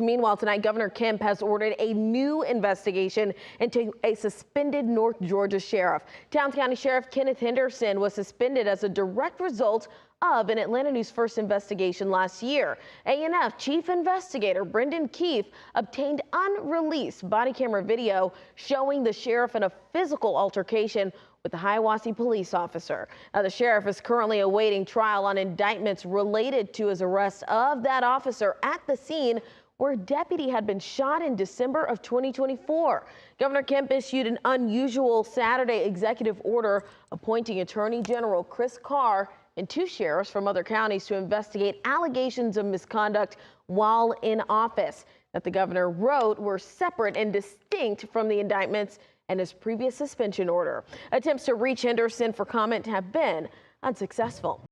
Meanwhile, tonight, Governor Kemp has ordered a new investigation into a suspended North Georgia sheriff. Towns County Sheriff Kenneth Henderson was suspended as a direct result of an Atlanta News First investigation last year. A&F Chief Investigator Brendan Keefe obtained unreleased body camera video showing the sheriff in a physical altercation with the Hiawassee police officer. Now, the sheriff is currently awaiting trial on indictments related to his arrest of that officer at the scene where a deputy had been shot in December of 2024. Governor Kemp issued an unusual Saturday executive order appointing Attorney General Chris Carr and 2 sheriffs from other counties to investigate allegations of misconduct while in office that the governor wrote were separate and distinct from the indictments and his previous suspension order. Attempts to reach Henderson for comment have been unsuccessful.